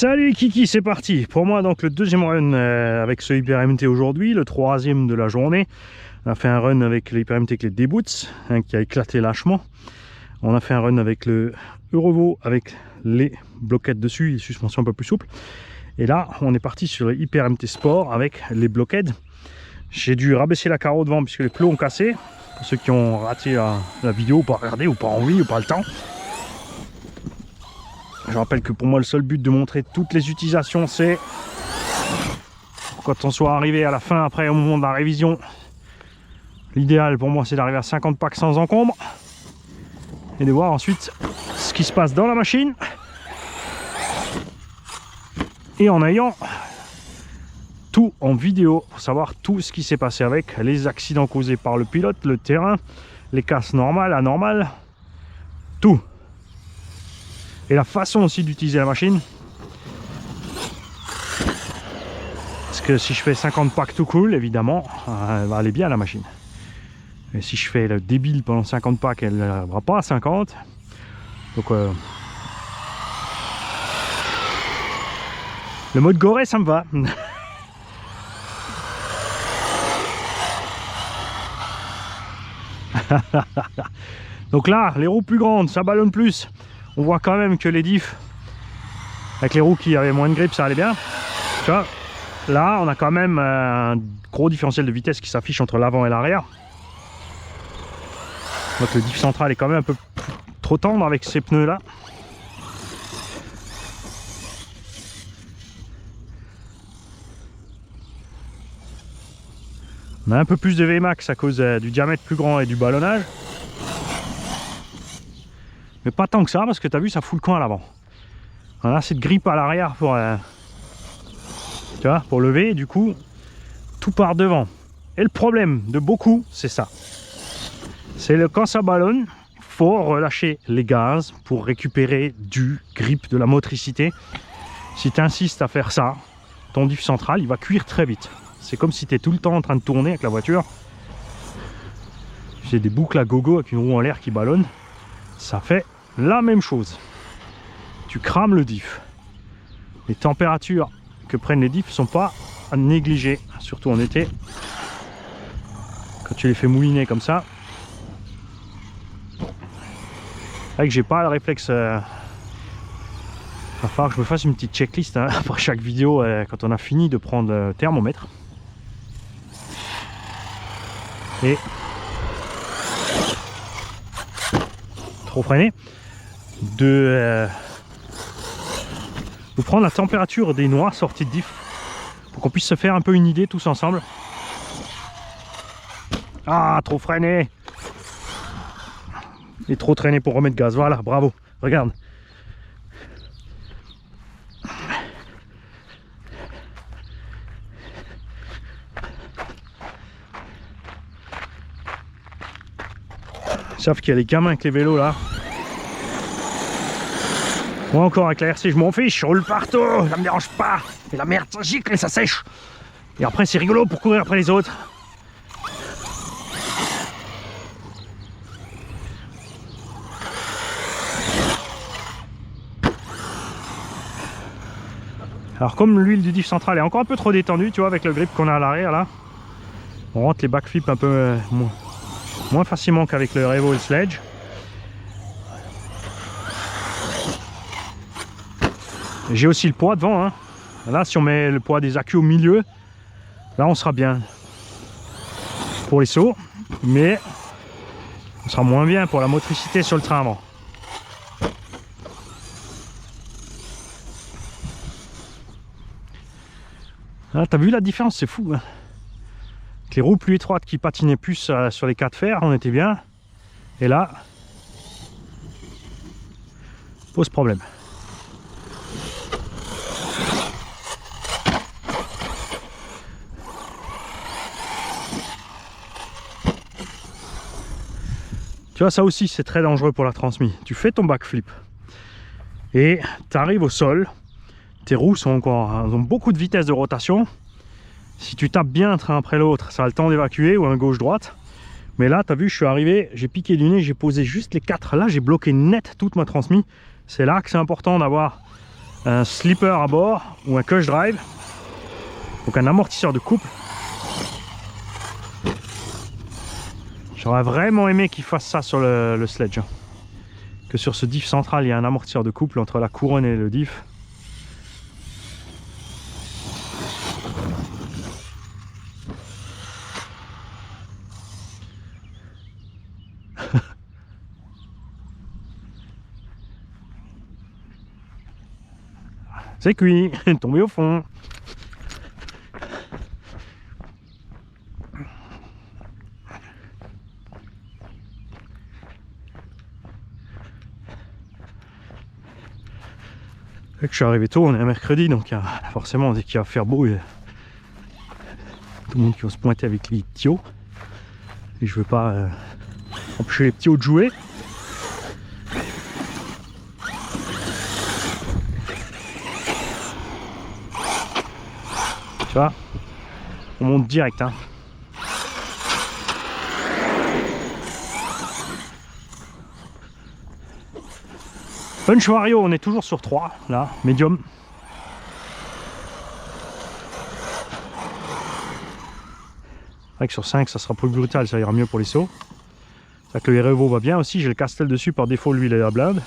Salut Kiki, c'est parti. Pour moi donc le deuxième run avec ce Hyper MT aujourd'hui, le troisième de la journée. On a fait un run avec le Hyper MT avec les D-Boots qui a éclaté lâchement. On a fait un run avec le Eurovo avec les bloquettes dessus, les suspensions un peu plus souples. Et là on est parti sur le Hyper MT Sport avec les bloquettes. J'ai dû rabaisser la carreau devant puisque les plots ont cassé. Pour ceux qui ont raté la vidéo, ou pas regardé, ou pas envie, ou pas le temps. Je rappelle que pour moi le seul but de montrer toutes les utilisations, c'est quand on soit arrivé à la fin, après au moment de la révision, l'idéal pour moi c'est d'arriver à 50 packs sans encombre et de voir ensuite ce qui se passe dans la machine et en ayant tout en vidéo pour savoir tout ce qui s'est passé avec les accidents causés par le pilote, le terrain, les casses normales, anormales, tout. Et la façon aussi d'utiliser la machine. Parce que si je fais 50 packs tout cool, évidemment, elle va aller bien la machine. Et si je fais le débile pendant 50 packs, elle ne va pas à 50. Donc le mode goré, ça me va. Donc là, les roues plus grandes, ça ballonne plus. On voit quand même que les diffs, avec les roues qui avaient moins de grip, ça allait bien. Tu vois, là, on a quand même un gros différentiel de vitesse qui s'affiche entre l'avant et l'arrière. Donc le diff central est quand même un peu trop tendre avec ces pneus-là. On a un peu plus de Vmax à cause du diamètre plus grand et du ballonnage. Mais pas tant que ça, parce que tu as vu, ça fout le camp à l'avant. On a assez de grippe à l'arrière pour, tu vois, pour lever, et du coup, tout part devant. Et le problème de beaucoup, c'est ça. C'est le quand ça ballonne, il faut relâcher les gaz pour récupérer du grip, de la motricité. Si tu insistes à faire ça, ton diff central, il va cuire très vite. C'est comme si tu es tout le temps en train de tourner avec la voiture. J'ai des boucles à gogo avec une roue en l'air qui ballonne. Ça fait la même chose. Tu crames le diff. Les températures que prennent les diffs sont pas à négliger, surtout en été. Quand tu les fais mouliner comme ça. C'est vrai que j'ai pas le réflexe. Il va falloir que je me fasse une petite checklist hein, après chaque vidéo quand on a fini de prendre le thermomètre. Et trop freiné. De prendre la température des noix sorties de diff pour qu'on puisse se faire un peu une idée tous ensemble. Ah, trop freiné et trop traîné pour remettre gaz. Voilà, bravo, regarde. Sauf qu'il y a les gamins avec les vélos là. Moi encore avec la RC, je m'en fiche, je roule partout, ça me dérange pas. Et la merde, ça gicle et ça sèche. Et après c'est rigolo pour courir après les autres. Alors comme l'huile du diff central est encore un peu trop détendue, tu vois, avec le grip qu'on a à l'arrière là, on rentre les backflips un peu moins facilement qu'avec le Revo et le Sledge. J'ai aussi le poids devant hein. Là si on met le poids des accus au milieu, là on sera bien pour les sauts, mais on sera moins bien pour la motricité sur le train avant. Ah, t'as vu la différence, c'est fou hein. Avec les roues plus étroites qui patinaient plus sur les 4 fers, on était bien, et là pose problème. Tu vois, ça aussi c'est très dangereux pour la transmise. Tu fais ton backflip et tu arrives au sol, tes roues ont beaucoup de vitesse de rotation. Si tu tapes bien un train après l'autre, ça a le temps d'évacuer, ou un gauche-droite. Mais là, tu as vu, je suis arrivé, j'ai piqué du nez, j'ai posé juste les 4. Là, j'ai bloqué net toute ma transmise. C'est là que c'est important d'avoir un slipper à bord ou un cush drive, donc un amortisseur de couple. J'aurais vraiment aimé qu'il fasse ça sur le sledge, que sur ce diff central il y a un amortisseur de couple entre la couronne et le diff. C'est cuit, tombé au fond. Je suis arrivé tôt, on est un mercredi, donc forcément dès qu'il va faire beau, il y a tout le monde qui va se pointer avec les petits. Et je veux pas empêcher les petits de jouer. Tu vois, on monte direct, hein. Punch Wario, on est toujours sur 3, là, médium. C'est vrai que sur 5, ça sera plus brutal, ça ira mieux pour les sauts. C'est vrai que le Erevo va bien aussi, j'ai le Castel dessus, par défaut, lui, il est la blinde.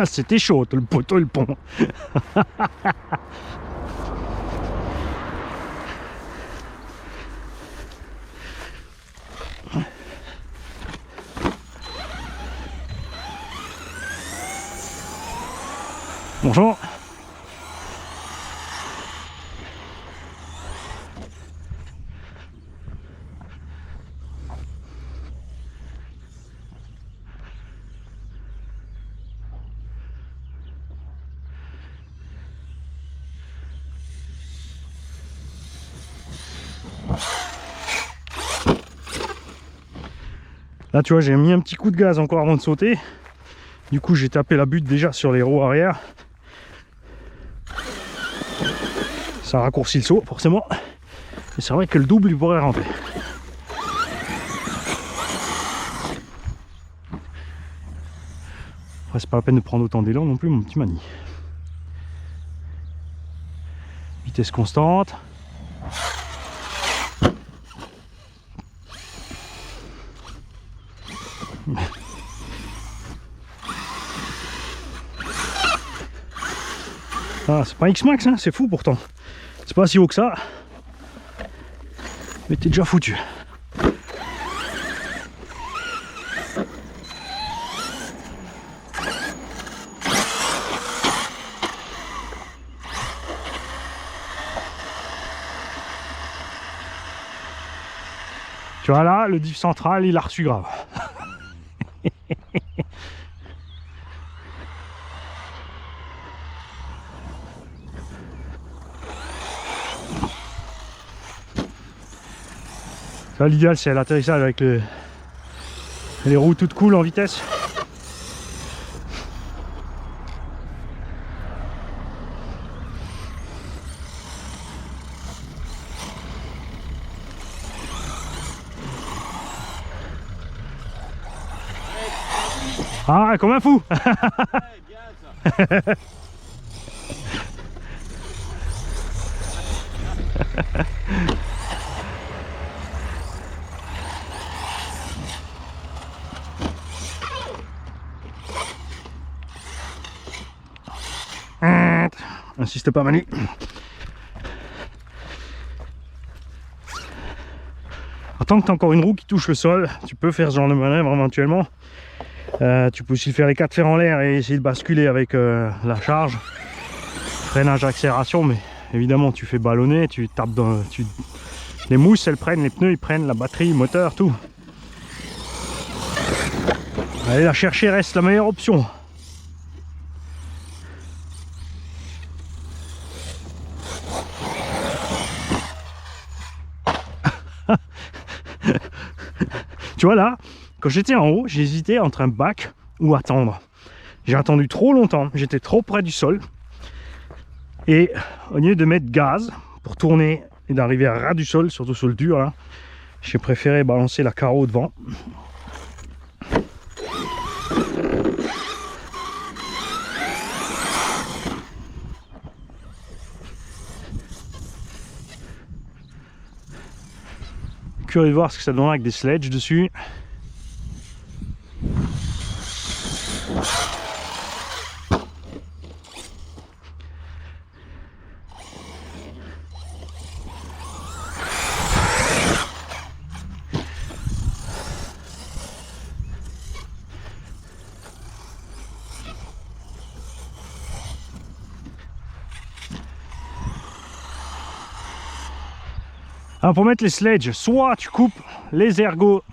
C'était chaud, le poteau et le pont. Bonjour. Là tu vois, j'ai mis un petit coup de gaz encore avant de sauter. Du coup j'ai tapé la butte déjà sur les roues arrière. Ça raccourcit le saut forcément. Et c'est vrai que le double il pourrait rentrer. Après c'est pas la peine de prendre autant d'élan non plus mon petit Mani. Vitesse constante. Ah, c'est pas X-Max, hein, c'est fou pourtant. C'est pas si haut que ça. Mais t'es déjà foutu. Tu vois là, le diff central, il a reçu grave. L'idéal c'est l'atterrissage avec les roues toutes cool en vitesse. Ah, comme un fou. Ouais, bien ça. Insiste pas Manu. Tant que tu as encore une roue qui touche le sol, tu peux faire ce genre de manœuvre éventuellement. Tu peux aussi faire les 4 fers en l'air et essayer de basculer avec la charge. Freinage, accélération, mais évidemment tu fais ballonner, tu tapes dans... Les mousses elles prennent, les pneus ils prennent, la batterie, le moteur, tout. Aller la chercher reste la meilleure option. Tu vois là, quand j'étais en haut, j'hésitais entre un bac ou attendre. J'ai attendu trop longtemps, j'étais trop près du sol. Et au lieu de mettre gaz pour tourner et d'arriver à ras du sol, surtout sur le dur là, j'ai préféré balancer la carreau devant. Curieux de voir ce que ça donne avec des sledges dessus. Alors pour mettre les sledges, soit tu coupes les ergots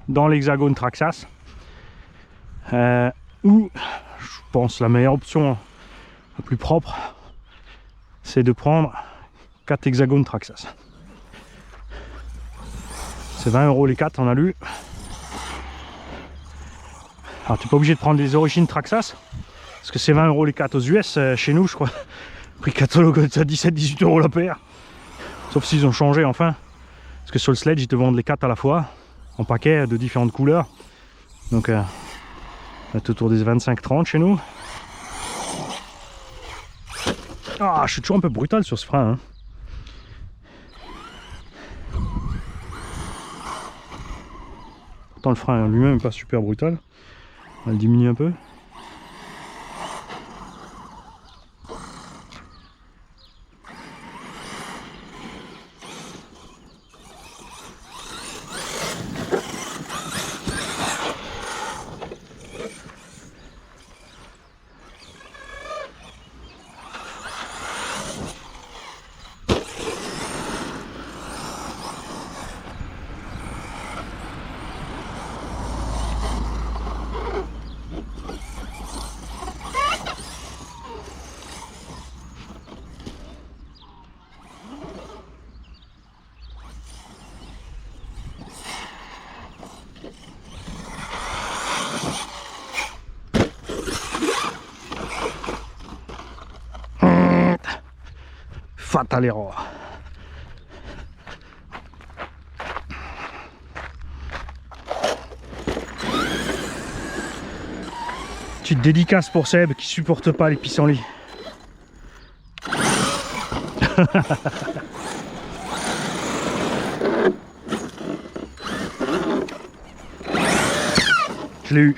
dans l'hexagone Traxxas, ou je pense la meilleure option, la plus propre, c'est de prendre 4 hexagones Traxxas. C'est 20 € les 4, on a lu. Alors tu n'es pas obligé de prendre des origines Traxxas, parce que c'est 20 € les 4 aux US, chez nous je crois, prix catalogue à 17-18 € la paire. Sauf s'ils ont changé enfin, parce que sur le sledge ils te vendent les 4 à la fois, en paquet de différentes couleurs. Donc on est autour des 25-30 chez nous. Ah, je suis toujours un peu brutal sur ce frein. Hein. Pourtant le frein lui-même n'est pas super brutal. On va le diminuer un peu. Fatal erreur. Petite dédicace pour Seb qui supporte pas les pissenlits. Je l'ai eu.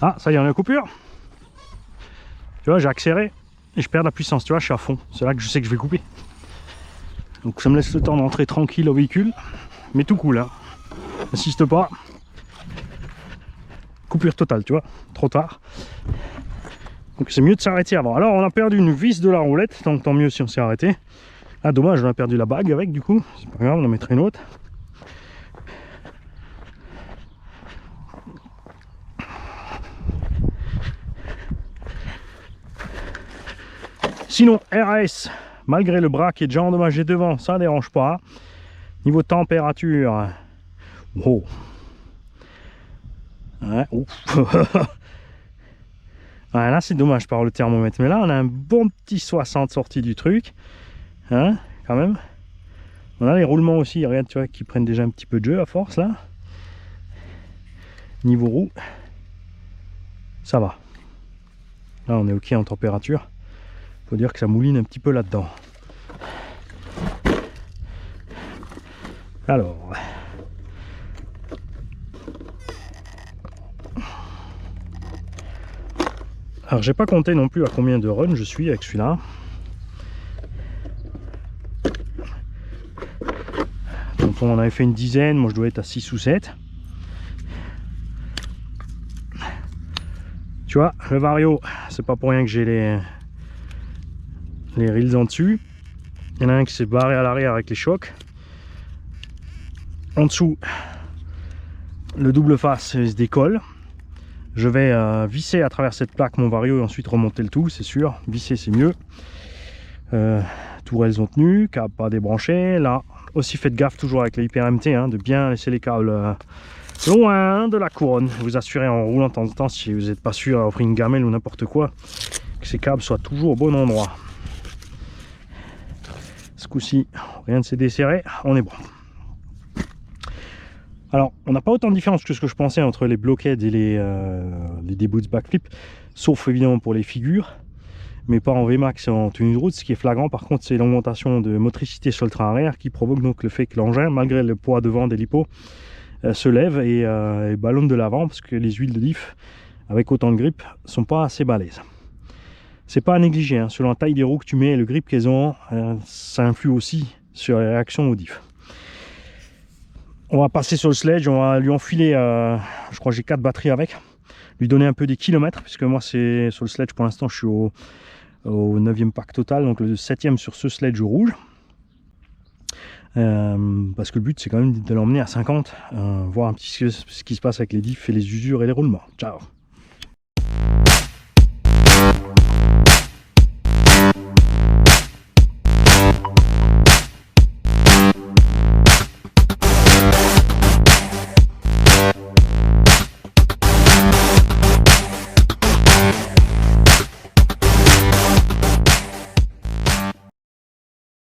Ah, ça y est, on est en coupure. Tu vois, j'ai accéléré et je perds de la puissance. Tu vois, je suis à fond. C'est là que je sais que je vais couper. Donc ça me laisse le temps d'entrer tranquille au véhicule. Mais tout cool, hein. N'insiste pas. Coupure totale, tu vois. Trop tard. Donc c'est mieux de s'arrêter avant. Alors on a perdu une vis de la roulette, donc tant mieux si on s'est arrêté. Ah dommage, on a perdu la bague avec du coup, c'est pas grave, on en mettra une autre. Sinon RAS, malgré le bras qui est déjà endommagé devant, ça ne dérange pas. Niveau température, oh. Ouais, ouais, là c'est dommage par le thermomètre, mais là on a un bon petit 60 sorti du truc, hein, quand même. On a les roulements aussi, regarde, tu vois, qui prennent déjà un petit peu de jeu à force là. Niveau roue, ça va. Là on est ok en température. Faut dire que ça mouline un petit peu là-dedans. Alors, j'ai pas compté non plus à combien de runs je suis avec celui-là. Donc on en avait fait une dizaine, moi je dois être à 6 ou 7. Tu vois, le Vario, c'est pas pour rien que j'ai les reels en dessus. Il y en a un qui s'est barré à l'arrière avec les chocs. En dessous, le double face se décolle. Je vais visser à travers cette plaque mon Vario et ensuite remonter le tout, c'est sûr. Visser c'est mieux. Tourelles ont tenu, câble pas débranché. Là aussi faites gaffe toujours avec les hyper-MT, hein, de bien laisser les câbles loin de la couronne. Vous assurez en roulant de temps en temps, si vous n'êtes pas sûr d'avoir pris une gamelle ou n'importe quoi, que ces câbles soient toujours au bon endroit. Ce coup-ci, rien ne s'est desserré, on est bon. Alors, on n'a pas autant de différence que ce que je pensais entre les blockheads et les D-Boots backflip, sauf évidemment pour les figures, mais pas en VMAX et en tenue de route. Ce qui est flagrant par contre, c'est l'augmentation de motricité sur le train arrière qui provoque donc le fait que l'engin, malgré le poids devant des lipos, se lève et ballonne de l'avant, parce que les huiles de diff avec autant de grip sont pas assez balèzes. C'est pas à négliger, hein. Selon la taille des roues que tu mets et le grip qu'elles ont, ça influe aussi sur les réactions au diff. On va passer sur le sledge, on va lui enfiler, je crois que j'ai 4 batteries avec, lui donner un peu des kilomètres, puisque moi c'est sur le sledge pour l'instant, je suis au 9e pack total, donc le 7e sur ce sledge rouge. Parce que le but c'est quand même de l'emmener à 50, voir un petit ce qui se passe avec les diffs et les usures et les roulements. Ciao.